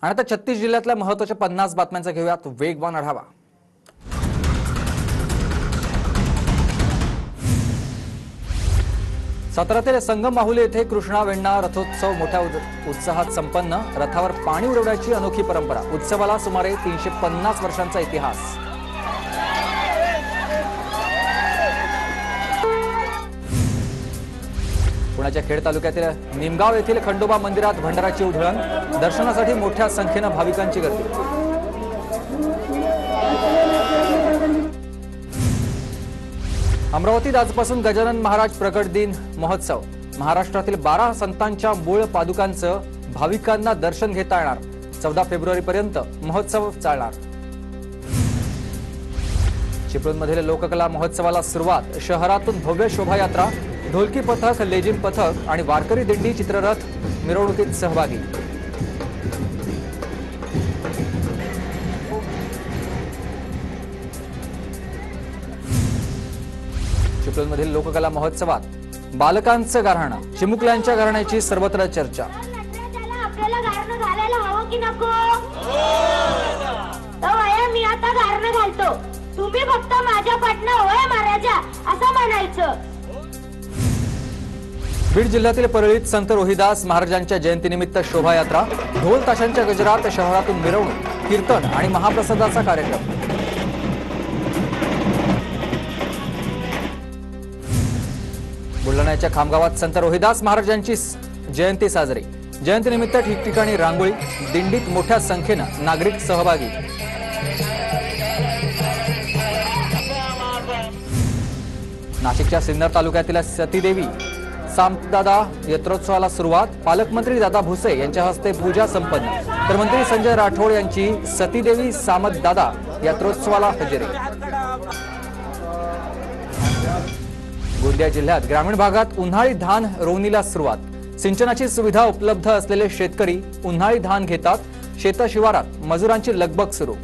आणि आता 36 जिल्ह्यातल्या महत्त्वाच्या 50 बातम्यांचा घेऊयात वेगवान आढावा। 17 संगम माहुली येथे कृष्णा वेण्णा रथोत्सव मोठ्या उत्साहात संपन्न। रथावर पाणी उडवण्याची अनोखी परंपरा। उत्सवाला सुमारे 350 वर्षांचा इतिहास। पुण्याच्या खेड तालुक्यातील निमगाव येथील खंडोबा मंदिरात भंडाराची उधळण। दर्शनासाठी मोठ्या संख्येने भाविकांची गर्दी। अमरावतीत आजपासून गजानन महाराज प्रकट दिन महोत्सव। महाराष्ट्रातील 12 संतांच्या मूळ पादुकांचं भाविकांना दर्शन घेता येणार। 14 फेब्रुवारीपर्यंत महोत्सव चालणार। चिपळूणमधील लोककला महोत्सवाला सुरुवात। शहरातून भव्य शोभायात्रा, ढोलकी पथक, लेझिम पथक आणि वारकरी दिंडी चित्ररथ मिरवणुकीत सहभागी। चिपळूणमधील लोककला महोत्सवात बालकांचं गाऱ्हाणं। चिमुकल्यांच्या गाऱ्हाण्याची सर्वत्र चर्चा। आपल्याला गारणं घालायला हवं की नको? तो मी आता गारणं घालतो, तुम्ही फक्त माझ्या पाठनं होय महाराजा असं म्हणायचं। बीड जिल्ह्यातील परळीत संत रोहिदास महाराजांच्या जयंतीनिमित्त शोभायात्रा। ढोल ताशांच्या गजरात शहरातून मिरवणूक, कीर्तन आणि महाप्रसादाचा कार्यक्रम। बुलढाण्याच्या खामगावात संत रोहिदास महाराजांची जयंती साजरी। जयंतीनिमित्त ठिकठिकाणी रांगोळी, दिंडीत मोठ्या संख्येने नागरिक सहभागी। नाशिकच्या सिन्नर तालुक्यातील सतीदेवी सामदादा यात्रोत्सवाला सुरुवात। पालकमंत्री दादा भुसे यांच्या हस्ते पूजा संपन्न। तर मंत्री संजय राठोड यांची सतीदेवी सामदादा यात्रोत्सवाला हजेरी। गोंदिया जिल्ह्यात ग्रामीण भागात उन्हाळी धान रोवणीला सुरुवात। सिंचनाची सुविधा उपलब्ध असलेले शेतकरी उन्हाळी धान घेतात। शेतशिवारात मजुरांची लगबग सुरू।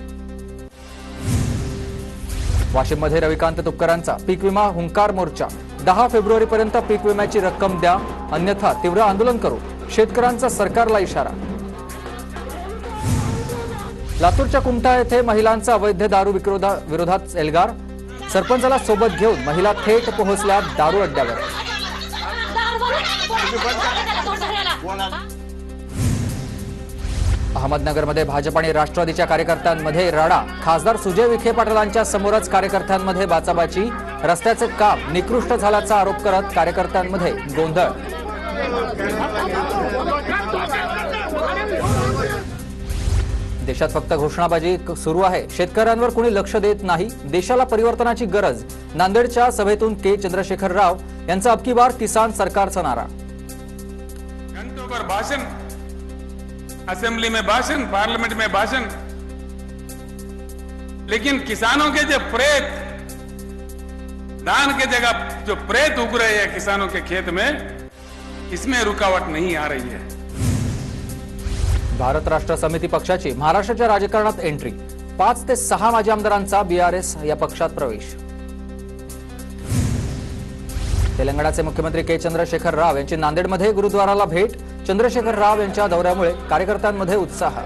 वाशिममध्ये रविकांत तुपकरांचा पीक विमा हुंकार मोर्चा। 10 फेब्रुवारीपर्यंत पीक विम्याची रक्कम द्या, अन्यथा तीव्र आंदोलन करू, शेतकऱ्यांचा सरकारला इशारा। लातूरच्या कुमठा येथे महिलांचा अवैध दारू विरोधात एल्गार। सरपंचाला सोबत घेऊन महिला थेट पोहोचल्या दारू अड्ड्यावर। अहमदनगरमध्ये भाजप आणि राष्ट्रवादीच्या कार्यकर्त्यांमध्ये राडा। खासदार सुजय विखे पाटलांच्या समोरच कार्यकर्त्यांमध्ये बाचाबाची। रस्त्याचे काम निकृष्ट झाल्याचा आरोप करत कार्यकर्त्यांमध्ये गोंधळ। देशात फक्त घोषणाबाजी सुरू आहे, शेतकऱ्यांवर कोणी लक्ष देत नाही। देशाला परिवर्तनाची गरज। नांदेडच्या सभेतून के चंद्रशेखर राव यांचा अब की बार किसान सरकारचा नारा। घंटों पर भाषण, असेंबली में भाषण, पार्लियामेंट में भाषण, लेकिन किसानों के जो प्रेत, धान के जगह जो प्रेत उग रहे हैं किसानों के खेत में, इसमें रुकावट नहीं आ रही है। भारत राष्ट्र समिती पक्षाची महाराष्ट्राच्या राजकारणात एंट्री। 5 ते 6 माजी आमदारांचा बीआरएस या पक्षात प्रवेश। तेलंगणाचे मुख्यमंत्री के चंद्रशेखर राव यांची नांदेडमध्ये गुरुद्वाराला भेट। चंद्रशेखर राव यांच्या दौऱ्यामुळे कार्यकर्त्यांमध्ये उत्साह।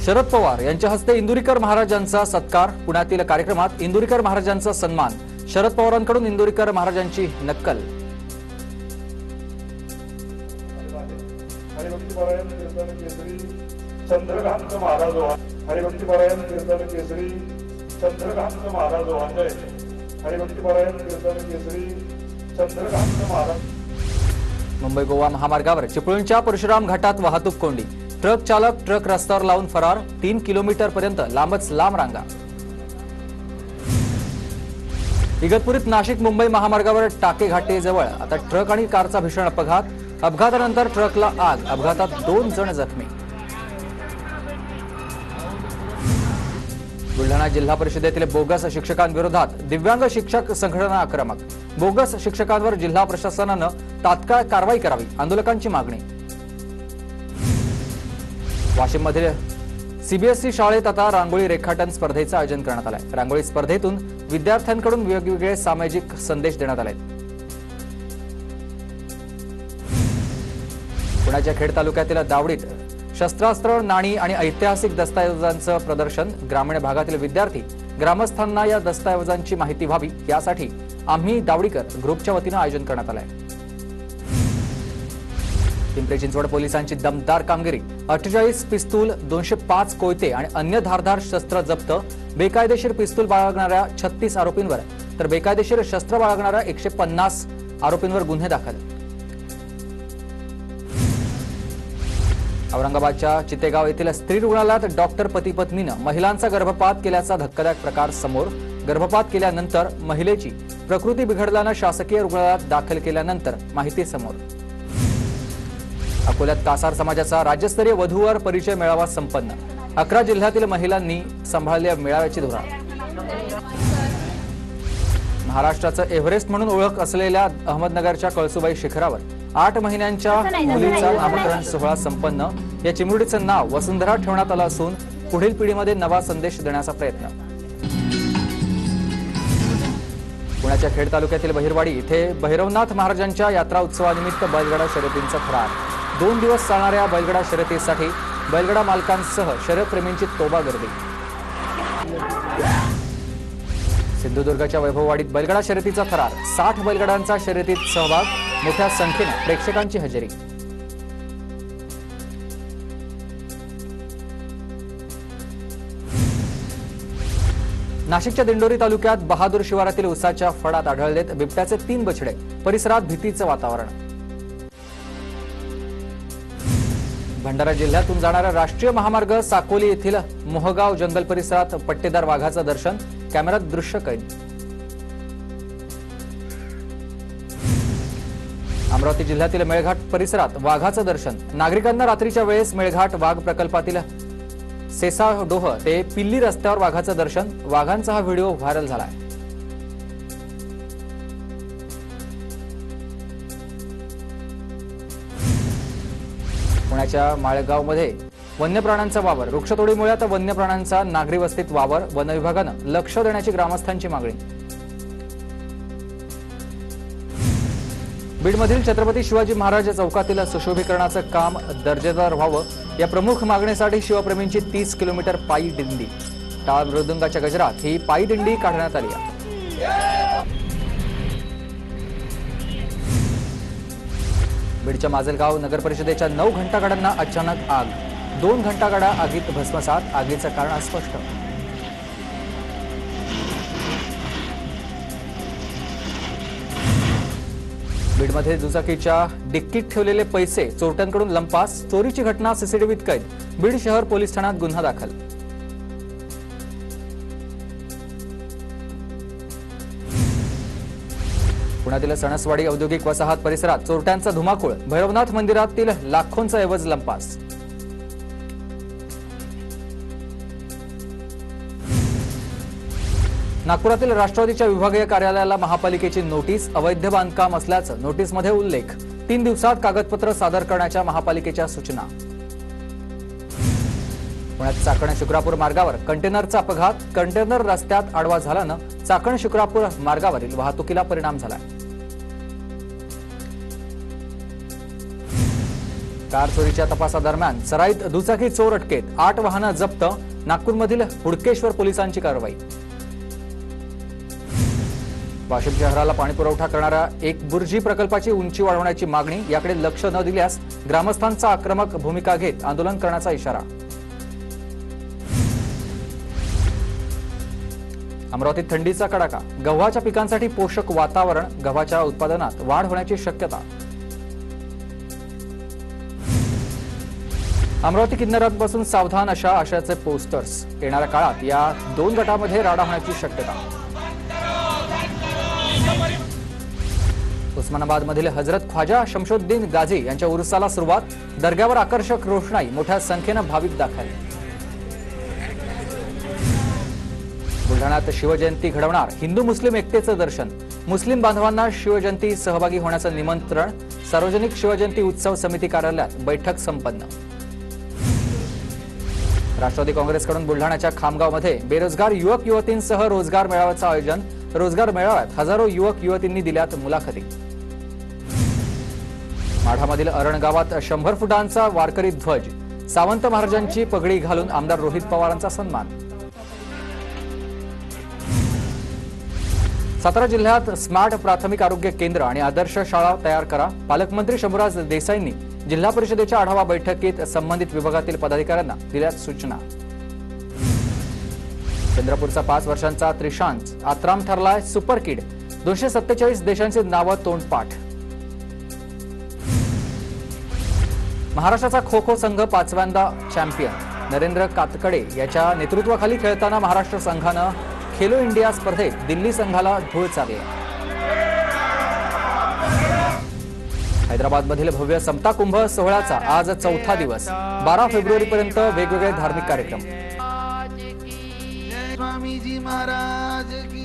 शरद पवार यांच्या हस्ते इंदुरीकर महाराजांचा सत्कार। पुण्यातील कार्यक्रमात इंदुरीकर महाराजांचा सन्मान। शरद पवारांकडून इंदुरीकर महाराजांची नक्कल। हरिभक्तीपरायण कीर्तन केसरी चंद्रकांत महाराज हरिभक्तीपरायण कीर्तन केसरी चंद्रकांत महाराज वांजय। हरिभक्तीपरायण कीर्तन केसरी चंद्रकांत महाराज। मुंबई गोवा महामार्गावर चिपळूणच्या परशुराम घाटात वाहतूक कोंडी। ट्रक चालक ट्रक रस्त्यावर लावून फरार। 3 किलोमीटरपर्यंत लांबच लांब रांगा। इगतपुरीत नाशिक मुंबई महामार्गावर टाके घाटेजवळ आता ट्रक आणि कारचा भीषण अपघात। अपघातानंतर ट्रकला आग। अपघातात 2 जण जखमी। बुलढाणा जिल्हा परिषदेतील बोगस शिक्षकांविरोधात दिव्यांग शिक्षक संघटना आक्रमक। बोगस शिक्षकांवर जिल्हा प्रशासनानं तात्काळ कारवाई करावी, आंदोलकांची मागणी। वाशिममध्ये सीबीएसई शाळेत आता रांगोळी रेखाटन स्पर्धेचं आयोजन करण्यात आलंय। रांगोळी स्पर्धेतून विद्यार्थ्यांकडून वेगवेगळे सामाजिक संदेश देण्यात आले। पुण्याच्या खेड तालुक्यातील दावडीत शस्त्रास्त्र, नाणी आणि ऐतिहासिक दस्तऐवजांचं प्रदर्शन. ग्रामीण भागातील विद्यार्थी, ग्रामस्थांना या दस्तऐवजांची माहिती व्हावी यासाठी आम्ही दावडीकर ग्रुपच्या वतीनं आयोजन करण्यात आलं आहे. पिंपरी चिंचवड पोलिसांची दमदार कामगिरी. 48 पिस्तूल, 205 कोयते आणि अन्य धारदार शस्त्र जप्त. बेकायदेशीर पिस्तूल बाळगणाऱ्या 36 आरोपींवर तर बेकायदेशीर शस्त्र बाळगणाऱ्या 150 आरोपींवर गुन्हे दाखल. औरंगाबादच्या चितेगाव येथील स्त्री रुग्णालयात डॉक्टर पती पत्नीनं महिलांचा गर्भपात केल्याचा धक्कादायक प्रकार समोर. गर्भपात केल्यानंतर महिलेची प्रकृती बिघडल्यानं शासकीय रुग्णालयात दाखल केल्यानंतर माहिती समोर. अकोल्यात कासार समाजाचा राज्यस्तरीय वधूवर परिचय मेळावा संपन्न. 11 जिल्ह्यातील महिलांनी सांभाळल्या मेळाव्याची धुरा. महाराष्ट्राचं एव्हरेस्ट म्हणून ओळख असलेल्या अहमदनगरच्या कळसुबाई शिखरावर 8 महिन्यांच्या मुलीचा नामकरण सोहळा संपन्न. या चिमुरडीचं नाव वसुंधरा ठेवण्यात आलं असून पुढील पिढीमध्ये नवा संदेश देण्याचा प्रयत्न. पुण्याच्या खेड तालुक्यातील बहिरवाडी इथे भैरवनाथ महाराजांच्या यात्रा उत्सवानिमित्त बैलगाडा शर्यतींचा थरार. 2 दिवस चालणाऱ्या बैलगाडा शर्यतीसाठी बैलगाडा मालकांसह शर्यतप्रेमींची तोबा गर्दी. सिंधुदुर्गच्या वैभववाडीत बैलगाडा शर्यतीचा थरार. 60 बैलगाड्यांचा शर्यतीत सहभाग. मोठ्या संख्येने प्रेक्षकांची हजेरी. नाशिकच्या दिंडोरी तालुक्यात बहादूर शिवारातील उसाच्या फडात आढळलेत बिबट्याचे 3 बछडे. परिसरात भीतीचं वातावरण. भंडारा जिल्ह्यातून जाणारा राष्ट्रीय महामार्ग साकोली येथील मोहगाव जंगल परिसरात पट्टेदार वाघाचं दर्शन. कॅमेऱ्यात दृश्य कैद. अमरावती जिल्ह्यातील मेळघाट परिसरात वाघाचं दर्शन. नागरिकांना रात्रीच्या वेळेस मेळघाट वाघ प्रकल्पातील सेसाडोह ते पिल्ली रस्त्यावर वाघाचं दर्शन. वाघांचा हा व्हिडिओ व्हायरल झालाय. पुण्याच्या माळेगावमध्ये वन्य प्राण्यांचा वावर. वृक्षतोडीमुळे आता वन्य प्राण्यांचा नागरी वस्तीत वावर. वन विभागानं लक्ष देण्याची ग्रामस्थांची मागणी. बीडमधील छत्रपती शिवाजी महाराज चौकातील सुशोभीकरणाचं काम दर्जेदार व्हावं या प्रमुख मागणीसाठी शिवप्रेमींची 30 किलोमीटर पायी दिंडी. टाळ मृदुंगाच्या गजरात ही पायी दिंडी काढण्यात आली आहे. बीडच्या माजलगाव नगरपरिषदेच्या 9 घंटागाड्यांना अचानक आग. 2 घंटागाड्या आगीत भस्मसात. आगीचं कारण अस्पष्ट. बीडमध्ये दुचाकीच्या डिक्कीत ठेवलेले पैसे चोरट्यांकडून लंपास. चोरीची घटना सीसीटीव्हीत कैद. बीड शहर पोलीस ठाण्यात गुन्हा दाखल. पुण्यातील सणसवाडी औद्योगिक वसाहत परिसरात चोरट्यांचा धुमाकूळ. भैरवनाथ मंदिरातील लाखोंचा ऐवज लंपास. नागपुरातील राष्ट्रवादीच्या विभागीय कार्यालयाला महापालिकेची नोटीस. अवैध बांधकाम असल्याचं नोटीसमध्ये उल्लेख. 3 दिवसात कागदपत्र सादर करण्याच्या महापालिकेच्या सूचना. पुण्यात चाकण शुक्रापूर मार्गावर कंटेनरचा अपघात. कंटेनर रस्त्यात आडवा झाल्यानं चाकण शुक्रापूर मार्गावरील वाहतुकीला परिणाम झाला. कार चोरीच्या तपासादरम्यान सराईत दुचाकी चोर अटकेत. 8 वाहनं जप्त. नागपूरमधील हुडकेश्वर पोलिसांची कारवाई. वाशिम शहराला पाणीपुरवठा करणाऱ्या एक बुर्जी प्रकल्पाची उंची वाढवण्याची मागणी. याकडे लक्ष न दिल्यास ग्रामस्थांचा आक्रमक भूमिका घेत आंदोलन करण्याचा इशारा. अमरावतीत थंडीचा कडाका. गव्हाच्या पिकांसाठी पोषक वातावरण. गव्हाच्या उत्पादनात वाढ होण्याची शक्यता. अमरावती किन्नरांपासून सावधान अशा आशयाचे पोस्टर्स. येणाऱ्या काळात या 2 गटांमध्ये राडा होण्याची शक्यता. उस्मानाबादमधील हजरत ख्वाजा शमशुद्दीन गाझी यांच्या उरुसाला सुरुवात. दर्ग्यावर आकर्षक रोषणाई. मोठ्या संख्येनं भाविक दाखल. बुलढाण्यात शिवजयंती घडवणार. हिंदू मुस्लिम एकतेचं दर्शन. मुस्लिम बांधवांना शिवजयंती सहभागी होण्याचं निमंत्रण. सार्वजनिक शिवजयंती उत्सव समिती कार्यालयात बैठक संपन्न. राष्ट्रवादी काँग्रेसकडून बुलढाण्याच्या खामगावमध्ये बेरोजगार युवक युवतींसह रोजगार मेळाव्याचं आयोजन. रोजगार मेळाव्यात हजारो युवक युवतींनी दिल्यात मुलाखती. माढा माढामधील अरण गावात 100 फुटांचा वारकरी ध्वज, सावंत महाराजांची पगडी घालून आमदार रोहित पवारांचा सन्मान. सातारा जिल्ह्यात स्मार्ट प्राथमिक आरोग्य केंद्र आणि आदर्श शाळा तयार करा. पालकमंत्री शंभूराज देसाईंनी जिल्हा परिषदेच्या आढावा बैठकीत संबंधित विभागातील पदाधिकाऱ्यांना दिल्या सूचना. चंद्रपूरचा 5 वर्षांचा त्रिशांत आत्राम ठरलाय सुपर किड. 247 देशांची नावं तोंडपाठ. महाराष्ट्राचा खो खो संघ 5व्यांदा चॅम्पियन. नरेंद्र कातकडे याच्या नेतृत्वाखाली खेळताना महाराष्ट्र संघानं खेलो इंडिया स्पर्धेत दिल्ली संघाला धूळ चारली. हैदराबादमधील भव्य समता कुंभ सोहळ्याचा आज 4था दिवस. 12 फेब्रुवारीपर्यंत वेगवेगळे धार्मिक कार्यक्रम. स्वामीजी महाराज की